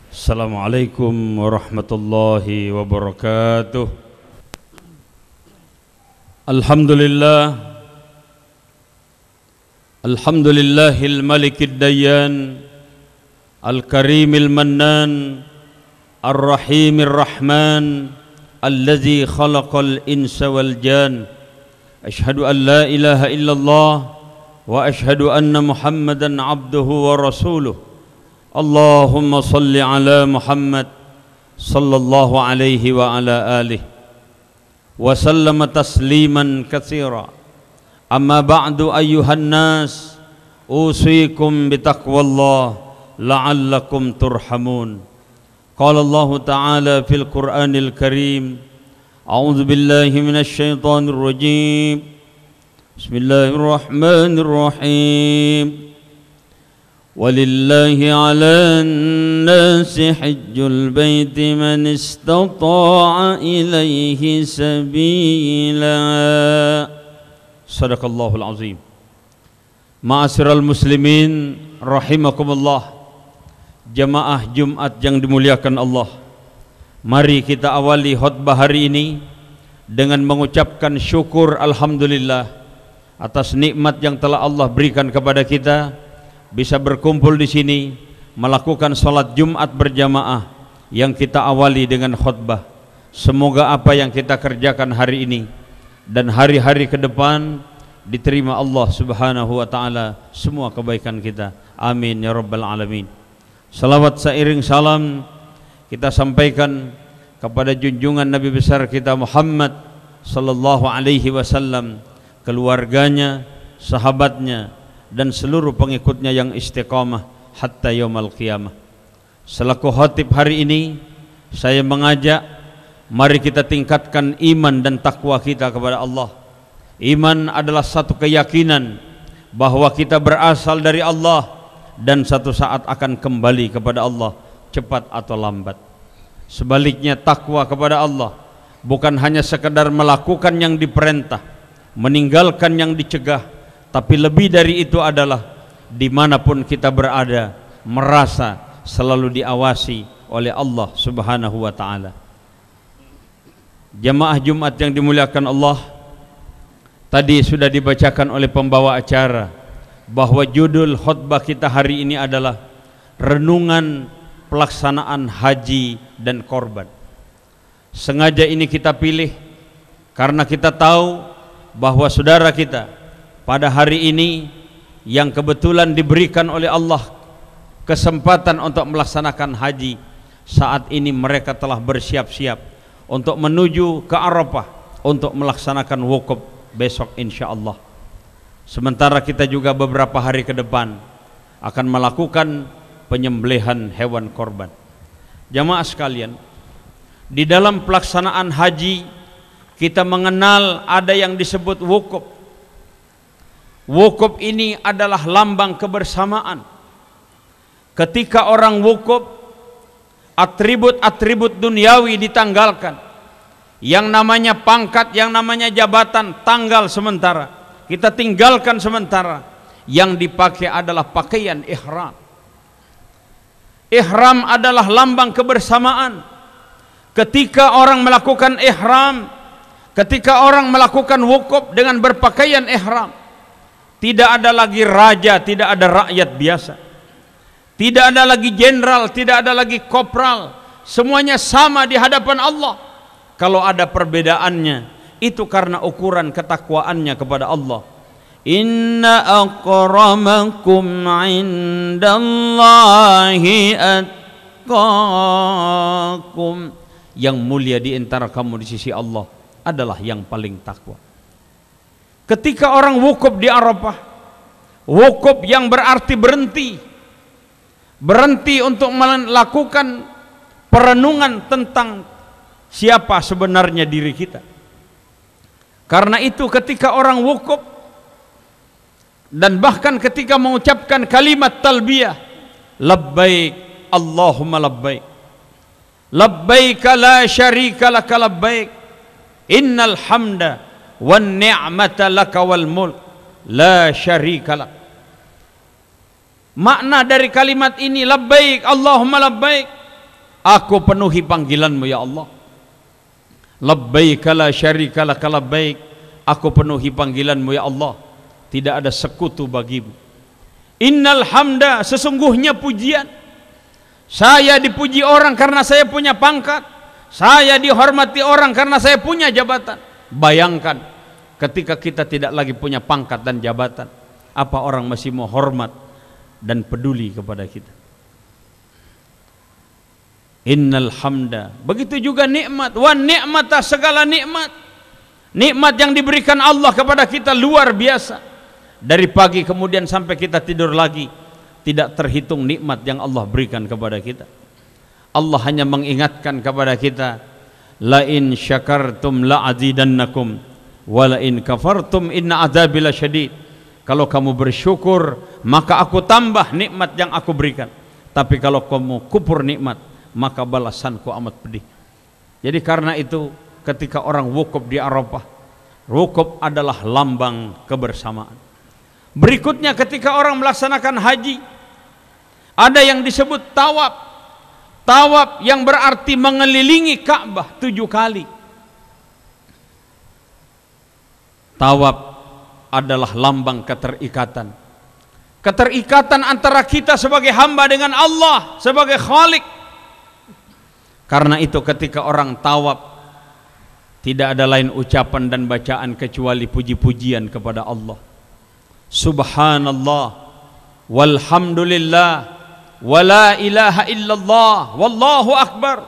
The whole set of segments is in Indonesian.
Assalamualaikum warahmatullahi wabarakatuh. Alhamdulillahil malikid dayyan, al-karimil mannan, ar-rahimir rahman, allazi khalaqal insa wal jan. Ashhadu an la ilaha illallah wa ashhadu anna Muhammadan abduhu wa rasuluh. Allahumma salli ala Muhammad sallallahu alaihi wa ala alihi wa sallama tasliman katsira. Amma ba'du ayyuhan nas, usikum bitaqwallah la'allakum turhamun. Qala Allah ta'ala fil Qur'anil Karim, a'udzu billahi minasy syaithanir rajim. Bismillahirrahmanirrahim. Walillahi 'alan nasi hajjul baiti man istata'a ilaihi sabila. Sadaqallahul azim. Ma'asyiral muslimin rahimakumullah, jamaah Jumat yang dimuliakan Allah, mari kita awali khutbah hari ini dengan mengucapkan syukur alhamdulillah atas nikmat yang telah Allah berikan kepada kita, bisa berkumpul di sini melakukan salat Jumat berjamaah yang kita awali dengan khutbah. Semoga apa yang kita kerjakan hari ini dan hari-hari ke depan diterima Allah Subhanahu wa taala semua kebaikan kita. Amin ya rabbal alamin. Salawat seiring salam kita sampaikan kepada junjungan Nabi besar kita Muhammad sallallahu alaihi wasallam, keluarganya, sahabatnya, dan seluruh pengikutnya yang istiqamah hatta yaumul qiyamah. Selaku khatib hari ini, saya mengajak mari kita tingkatkan iman dan takwa kita kepada Allah. Iman adalah satu keyakinan bahwa kita berasal dari Allah dan satu saat akan kembali kepada Allah, cepat atau lambat. Sebaliknya takwa kepada Allah bukan hanya sekedar melakukan yang diperintah, meninggalkan yang dicegah, tapi lebih dari itu adalah dimanapun kita berada merasa selalu diawasi oleh Allah Subhanahu wa ta'ala. Jamaah Jumat yang dimuliakan Allah, tadi sudah dibacakan oleh pembawa acara bahwa judul khutbah kita hari ini adalah renungan pelaksanaan haji dan korban. Sengaja ini kita pilih karena kita tahu bahwa saudara kita pada hari ini yang kebetulan diberikan oleh Allah kesempatan untuk melaksanakan haji, saat ini mereka telah bersiap-siap untuk menuju ke Arafah untuk melaksanakan wukuf besok insyaallah. Sementara kita juga beberapa hari ke depan akan melakukan penyembelihan hewan korban. Jamaah sekalian, di dalam pelaksanaan haji kita mengenal ada yang disebut wukuf. Wukuf ini adalah lambang kebersamaan. Ketika orang wukuf, atribut-atribut duniawi ditanggalkan. Yang namanya pangkat, yang namanya jabatan tanggal sementara, kita tinggalkan sementara. Yang dipakai adalah pakaian ihram. Ihram adalah lambang kebersamaan. Ketika orang melakukan ihram, ketika orang melakukan wukuf dengan berpakaian ihram, tidak ada lagi raja, tidak ada rakyat biasa, tidak ada lagi jenderal, tidak ada lagi kopral, semuanya sama di hadapan Allah. Kalau ada perbedaannya, itu karena ukuran ketakwaannya kepada Allah. Inna akramakum indallahi atqakum. Yang mulia di antara kamu di sisi Allah adalah yang paling takwa. Ketika orang wukuf di Arafah, wukuf yang berarti berhenti untuk melakukan perenungan tentang siapa sebenarnya diri kita. Karena itu ketika orang wukuf dan bahkan ketika mengucapkan kalimat talbiyah, labbaik Allahumma labbaik, labbaik la syarika laka labbaik, innal hamda wan ni'mata laka wal mulk la syarika lak. Makna dari kalimat ini labbaik Allahumma labbaik, aku penuhi panggilanmu ya Allah. Labbaika la syarika laka labbaik, aku penuhi panggilanmu ya Allah, tidak ada sekutu bagimu. Innal hamda, sesungguhnya pujian, saya dipuji orang karena saya punya pangkat, saya dihormati orang karena saya punya jabatan. Bayangkan ketika kita tidak lagi punya pangkat dan jabatan, apa orang masih mau hormat dan peduli kepada kita? Innal hamda, begitu juga nikmat, wa ni'mata, segala nikmat. Nikmat yang diberikan Allah kepada kita luar biasa. Dari pagi kemudian sampai kita tidur lagi, tidak terhitung nikmat yang Allah berikan kepada kita. Allah hanya mengingatkan kepada kita, la in syakartum la azidannakum wa la in kafartum inna adzabi lasyadid. Kalau kamu bersyukur, maka aku tambah nikmat yang aku berikan. Tapi kalau kamu kufur nikmat, maka balasanku amat pedih. Jadi karena itu ketika orang wukuf di Arafah, wukuf adalah lambang kebersamaan. Berikutnya ketika orang melaksanakan haji, ada yang disebut tawaf. Tawaf yang berarti mengelilingi Ka'bah 7 kali. Tawaf adalah lambang keterikatan. Keterikatan antara kita sebagai hamba dengan Allah sebagai Khalik. Karena itu ketika orang tawaf, tidak ada lain ucapan dan bacaan kecuali puji-pujian kepada Allah. Subhanallah walhamdulillah wala ilaha illallah wallahu akbar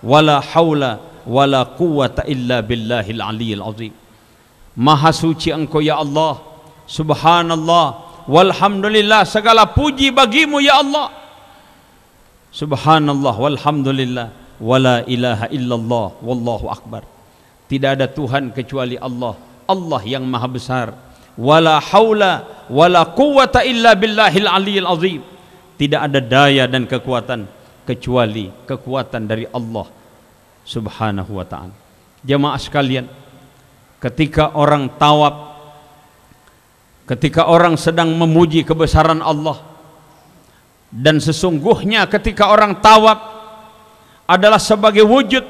wala haula wala quwwata illa billahil aliyyil azim. Maha suci Engkau ya Allah, subhanallah walhamdulillah, segala puji bagimu ya Allah. Subhanallah walhamdulillah wala ilaha illallah wallahu akbar. Tidak ada Tuhan kecuali Allah, Allah yang maha besar. Wala haula wala quwwata illa billahil aliyyil azim. Tidak ada daya dan kekuatan kecuali kekuatan dari Allah Subhanahu wa ta'ala. Jamaah sekalian, ketika orang tawaf, ketika orang sedang memuji kebesaran Allah, dan sesungguhnya ketika orang tawaf adalah sebagai wujud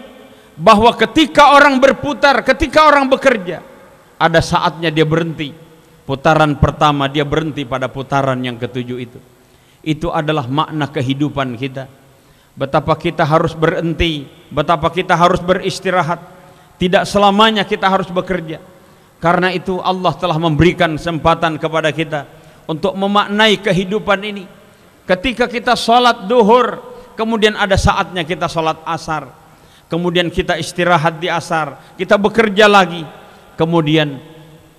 bahwa ketika orang berputar, ketika orang bekerja, ada saatnya dia berhenti. Putaran pertama dia berhenti pada putaran yang ketujuh itu. Itu adalah makna kehidupan kita. Betapa kita harus berhenti, betapa kita harus beristirahat. Tidak selamanya kita harus bekerja. Karena itu Allah telah memberikan kesempatan kepada kita untuk memaknai kehidupan ini. Ketika kita sholat duhur, kemudian ada saatnya kita sholat asar, kemudian kita istirahat di asar, kita bekerja lagi, kemudian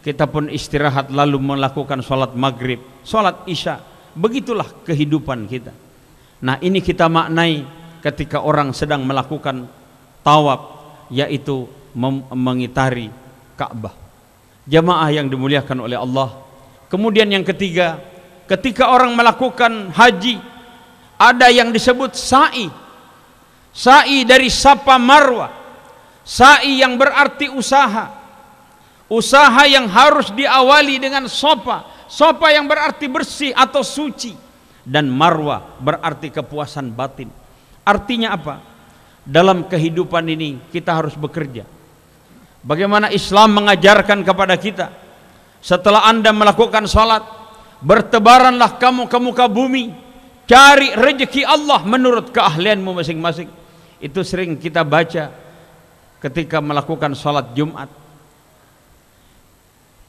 kita pun istirahat lalu melakukan sholat maghrib, sholat isya. Begitulah kehidupan kita. Nah, ini kita maknai ketika orang sedang melakukan tawaf, yaitu mengitari Ka'bah. Jamaah yang dimuliakan oleh Allah. Kemudian yang ketiga, ketika orang melakukan haji, ada yang disebut sa'i. Sa'i dari Safa Marwah. Sa'i yang berarti usaha. Usaha yang harus diawali dengan sofa. Sofa yang berarti bersih atau suci. Dan marwah berarti kepuasan batin. Artinya apa? Dalam kehidupan ini kita harus bekerja. Bagaimana Islam mengajarkan kepada kita, setelah Anda melakukan salat, bertebaranlah kamu ke muka bumi, cari rezeki Allah menurut keahlianmu masing-masing. Itu sering kita baca ketika melakukan salat Jumat.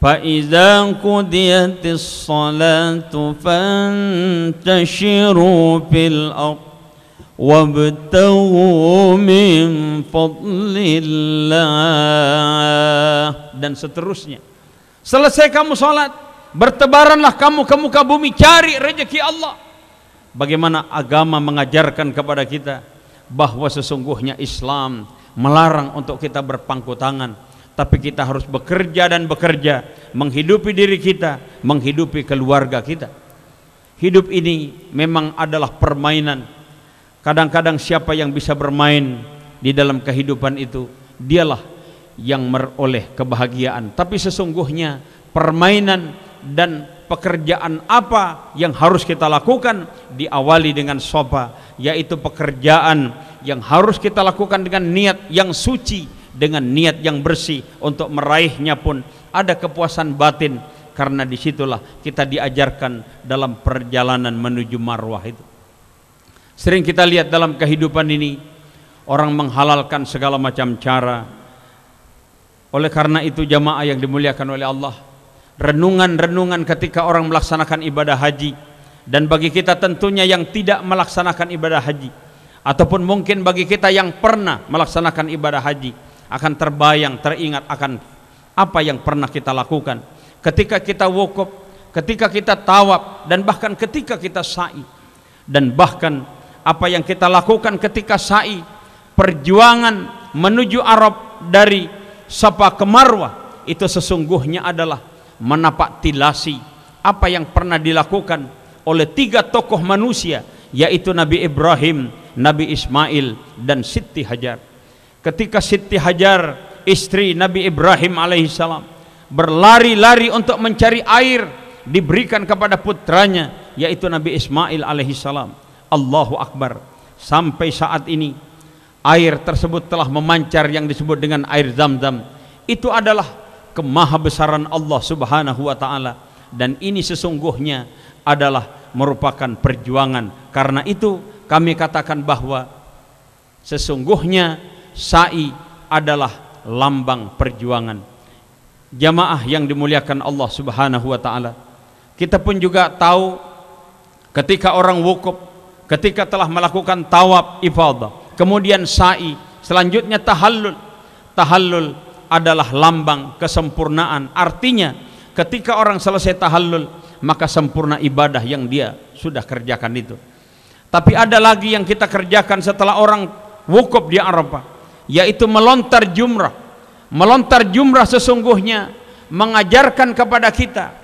فَإِذَا قُضِيَتِ الصَّلَاةُ فَانْتَشِرُوا فِي الْأَرْضِ وَابْتَغُوا مِنْ فَضْلِ اللَّهِ, dan seterusnya. Selesai kamu salat, bertebaranlah kamu ke muka bumi, cari rezeki Allah. Bagaimana agama mengajarkan kepada kita bahwa sesungguhnya Islam melarang untuk kita berpangku tangan, tapi kita harus bekerja dan bekerja, menghidupi diri kita, menghidupi keluarga kita. Hidup ini memang adalah permainan. Kadang-kadang siapa yang bisa bermain di dalam kehidupan itu, dialah yang meroleh kebahagiaan. Tapi sesungguhnya permainan dan pekerjaan apa yang harus kita lakukan diawali dengan sofa, yaitu pekerjaan yang harus kita lakukan dengan niat yang suci, dengan niat yang bersih. Untuk meraihnya pun ada kepuasan batin, karena disitulah kita diajarkan dalam perjalanan menuju marwah itu. Sering kita lihat dalam kehidupan ini, orang menghalalkan segala macam cara. Oleh karena itu jamaah yang dimuliakan oleh Allah, renungan-renungan ketika orang melaksanakan ibadah haji, dan bagi kita tentunya yang tidak melaksanakan ibadah haji, ataupun mungkin bagi kita yang pernah melaksanakan ibadah haji, akan terbayang, teringat akan apa yang pernah kita lakukan ketika kita wukuf, ketika kita tawaf, dan bahkan ketika kita sa'i. Dan bahkan apa yang kita lakukan ketika sa'i, perjuangan menuju Arab dari Safa ke Marwah, itu sesungguhnya adalah menapak tilasi apa yang pernah dilakukan oleh 3 tokoh manusia, yaitu Nabi Ibrahim, Nabi Ismail, dan Siti Hajar. Ketika Siti Hajar, istri Nabi Ibrahim alaihissalam, berlari-lari untuk mencari air, diberikan kepada putranya, yaitu Nabi Ismail alaihissalam. Allahu Akbar. Sampai saat ini air tersebut telah memancar yang disebut dengan air Zam-Zam. Itu adalah kemahabesaran Allah subhanahu wa ta'ala, dan ini sesungguhnya adalah merupakan perjuangan. Karena itu kami katakan bahwa sesungguhnya sa'i adalah lambang perjuangan. Jamaah yang dimuliakan Allah subhanahu wa ta'ala, kita pun juga tahu ketika orang wukuf, ketika telah melakukan tawaf ifadah, kemudian sa'i, selanjutnya tahallul. Tahallul adalah lambang kesempurnaan. Artinya ketika orang selesai tahallul, maka sempurna ibadah yang dia sudah kerjakan itu. Tapi ada lagi yang kita kerjakan setelah orang wukuf di Arafah, yaitu melontar jumrah. Melontar jumrah sesungguhnya mengajarkan kepada kita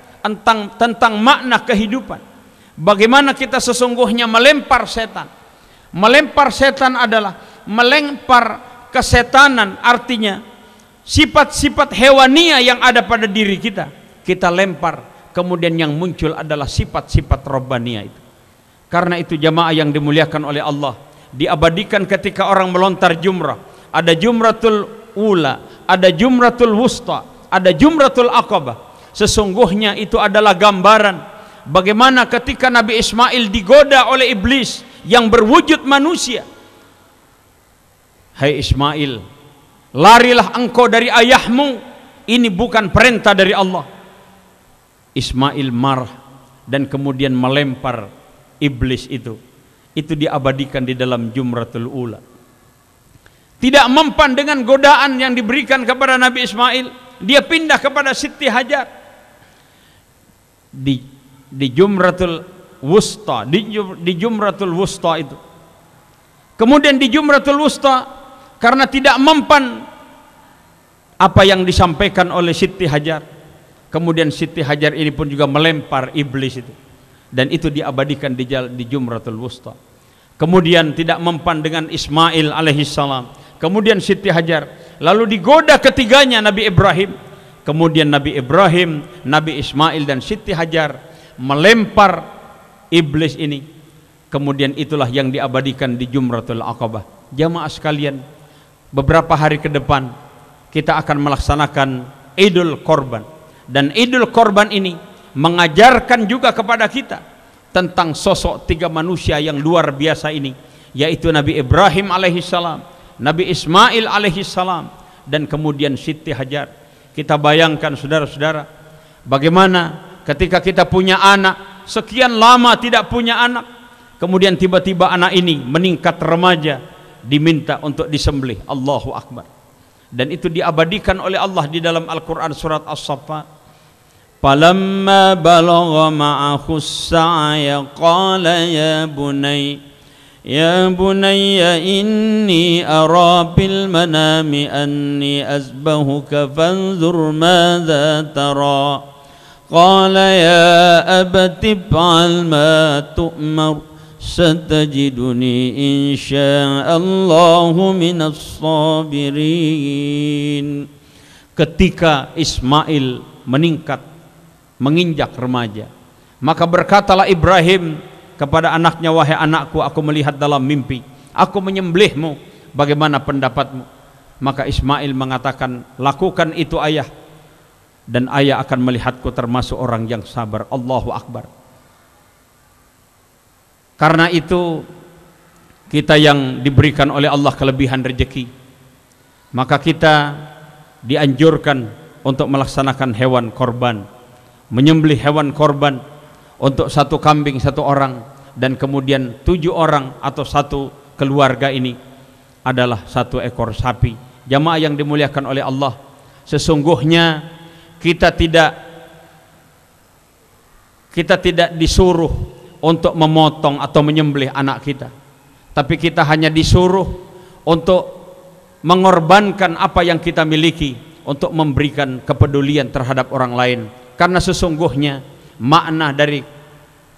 tentang makna kehidupan. Bagaimana kita sesungguhnya melempar setan. Melempar setan adalah melempar kesetanan, artinya sifat-sifat hewania yang ada pada diri kita, kita lempar, kemudian yang muncul adalah sifat-sifat robbaniyah itu. Karena itu jamaah yang dimuliakan oleh Allah, diabadikan ketika orang melontar jumrah. Ada jumratul ula, ada jumratul wusta, ada jumratul aqabah. Sesungguhnya itu adalah gambaran bagaimana ketika Nabi Ismail digoda oleh iblis yang berwujud manusia. Hai Ismail, larilah engkau dari ayahmu, ini bukan perintah dari Allah. Ismail marah dan kemudian melempar iblis itu. Itu diabadikan di dalam jumratul ula. Tidak mempan dengan godaan yang diberikan kepada Nabi Ismail, dia pindah kepada Siti Hajar. Di jumratul wusta, di jumratul wusta itu. Kemudian di jumratul wusta, karena tidak mempan apa yang disampaikan oleh Siti Hajar, kemudian Siti Hajar ini pun juga melempar iblis itu, dan itu diabadikan di jumratul wusta. Kemudian tidak mempan dengan Ismail alaihissalam, kemudian Siti Hajar, lalu digoda ketiganya Nabi Ibrahim. Kemudian Nabi Ibrahim, Nabi Ismail, dan Siti Hajar melempar iblis ini. Kemudian itulah yang diabadikan di jumratul aqabah. Jamaah sekalian, beberapa hari ke depan kita akan melaksanakan Idul Korban, dan Idul Korban ini mengajarkan juga kepada kita tentang sosok 3 manusia yang luar biasa ini, yaitu Nabi Ibrahim alaihissalam, Nabi Ismail alaihissalam, dan kemudian Siti Hajar. Kita bayangkan saudara-saudara, bagaimana ketika kita punya anak, sekian lama tidak punya anak, kemudian tiba-tiba anak ini meningkat remaja, diminta untuk disembelih. Allahu Akbar. Dan itu diabadikan oleh Allah di dalam Al-Quran surat As-Saffat. Falamma balagha ma'ahu as-sa'ya qala ya bunayya inni ara bil manami anni azbahuka fanzur madza tara. Qala ya abati if'al ma tu'mar satajiduni insyaallahu minas sabirin. Ketika Ismail meningkat, menginjak remaja, maka berkatalah Ibrahim kepada anaknya, wahai anakku, aku melihat dalam mimpi aku menyembelihmu, bagaimana pendapatmu? Maka Ismail mengatakan, lakukan itu ayah, dan ayah akan melihatku termasuk orang yang sabar. Allahu Akbar. Karena itu kita yang diberikan oleh Allah kelebihan rezeki, maka kita dianjurkan untuk melaksanakan hewan korban, menyembelih hewan korban untuk satu kambing satu orang, dan kemudian 7 orang atau satu keluarga ini adalah 1 ekor sapi. Jamaah yang dimuliakan oleh Allah, sesungguhnya kita tidak disuruh untuk memotong atau menyembelih anak kita, tapi kita hanya disuruh untuk mengorbankan apa yang kita miliki untuk memberikan kepedulian terhadap orang lain. Karena sesungguhnya makna dari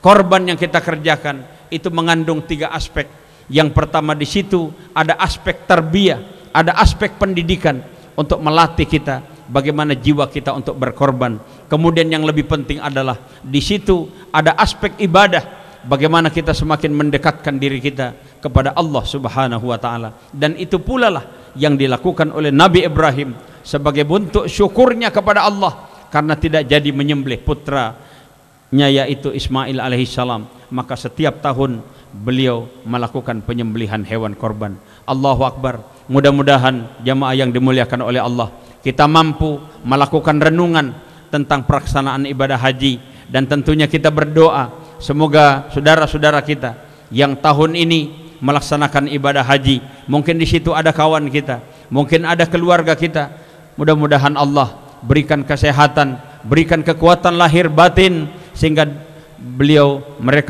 korban yang kita kerjakan itu mengandung 3 aspek. Yang pertama, di situ ada aspek tarbiyah, ada aspek pendidikan untuk melatih kita bagaimana jiwa kita untuk berkorban. Kemudian yang lebih penting adalah di situ ada aspek ibadah, bagaimana kita semakin mendekatkan diri kita kepada Allah Subhanahu wa taala. Dan itu pula lah yang dilakukan oleh Nabi Ibrahim sebagai bentuk syukurnya kepada Allah karena tidak jadi menyembelih putranya yaitu Ismail alaihissalam. Maka setiap tahun beliau melakukan penyembelihan hewan korban. Allahu Akbar. Mudah-mudahan jamaah yang dimuliakan oleh Allah, kita mampu melakukan renungan tentang pelaksanaan ibadah haji, dan tentunya kita berdoa semoga saudara-saudara kita yang tahun ini melaksanakan ibadah haji, mungkin di situ ada kawan kita, mungkin ada keluarga kita, mudah-mudahan Allah berikan kesehatan, berikan kekuatan lahir batin sehingga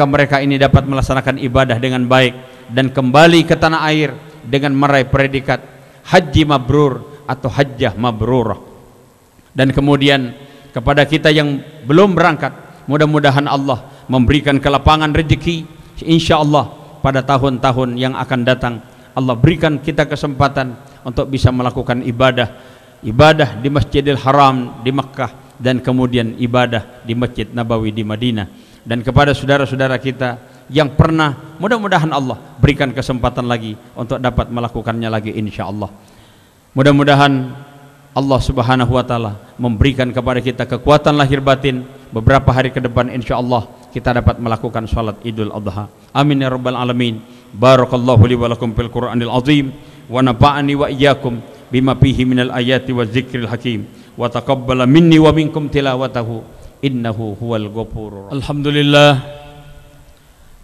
mereka ini dapat melaksanakan ibadah dengan baik dan kembali ke tanah air dengan meraih predikat haji mabrur atau hajjah mabrurah. Dan kemudian kepada kita yang belum berangkat, mudah-mudahan Allah memberikan kelapangan rezeki, insyaallah pada tahun-tahun yang akan datang Allah berikan kita kesempatan untuk bisa melakukan ibadah di Masjidil Haram di Makkah, dan kemudian ibadah di Masjid Nabawi di Madinah. Dan kepada saudara-saudara kita yang pernah, mudah-mudahan Allah berikan kesempatan lagi untuk dapat melakukannya lagi insyaallah. Mudah-mudahan Allah Subhanahu wa taala memberikan kepada kita kekuatan lahir batin, beberapa hari ke depan insyaallah kita dapat melakukan salat Idul Adha. Amin ya rabbal alamin. Barakallahu li wa lakum fil Qur'anil azim wa nafa'ani wa iyyakum bima fihi minal ayati waz zikril hakim wa taqabbala minni wa minkum tilawatahu innahu huwal ghafurur.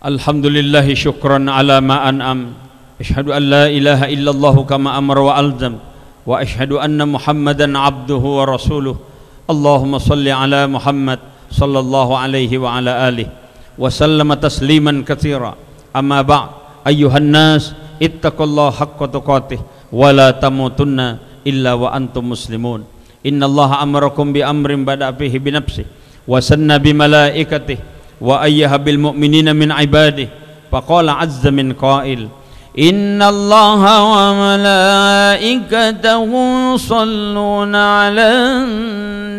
Alhamdulillah syukran ala ma an'am. Asyhadu an la ilaha illallah kama amara wa alzam, wa asyhadu anna Muhammadan abduhu wa rasuluh. Allahumma salli ala Muhammad sallallahu alaihi wa ala alihi wa sallama tasliman katsira. Amma ba'd, ayyuhan nas ittaqullaha haqqa tuqatih wa la tamutunna illa wa antum muslimun. Innallaha amarakum bi amrin bada'a fihi bi nafsihi wa sanna bi malaikatihi wa ayyaha bil mu'minina min ibadihi faqala azza min qail innallaha wa malaikatahu yusalluna 'alan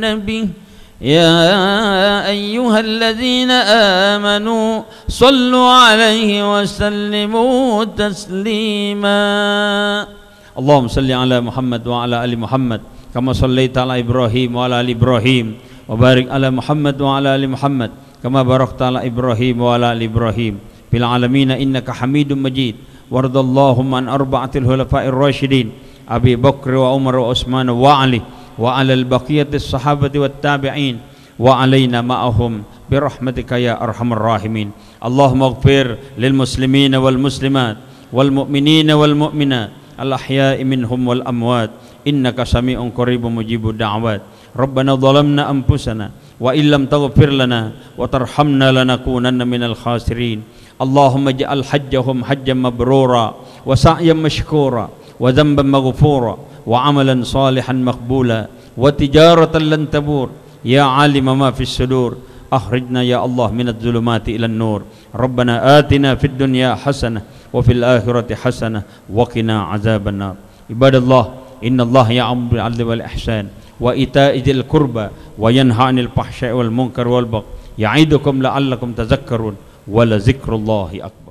nabi ya ayyuhalladzina amanu sallu 'alaihi wa sallimu taslima. Allahumma salli ala Muhammad wa ala ali Muhammad kama sallaita ala Ibrahim wa ala ali Ibrahim wa barik ala Muhammad wa ala ali Muhammad kama barakta ala Ibrahim wa ala ali Ibrahim fil alamin innaka Hamidum Majid. Wardallahumma an arba'atil khulafa'ir rasyidin Abi Bakr wa Umar wa Utsman wa Ali wa ala al-baqiyatis sahabati wat tabi'in wa alaina ma'ahum birahmatika ya arhamar rahimin. Allahumma ighfir lil muslimina wal muslimat wal mu'minina wal mu'minat al ahya'i minhum wal amwat innaka sami'un qaribun mujibud da'wat. Rabbana zalamna anfusana wa illam taghfir lana wa tarhamna lanakunanna minal khasirin. Allahumma ja'al hajjahum hajjan mabrura wa sa'yan mashkura wa dhanban maghfura wa amalan salihan maqbula wa tijaratan lan tabur ya alima ma fis sudur akhrijna ya Allah minadh dhulumati ilan nur. Rabbana atina fid dunya hasanah wa fil akhirati hasanah wa qina azabannar. Ibadallah, innallaha ya'muru bil 'adli wal ihsan wa ita'i dzil qurba wa yanha 'anil fahsya'i wal munkar wal baghi ya'idukum la'allakum tadhakkarun wa la dzikrullahi akbar.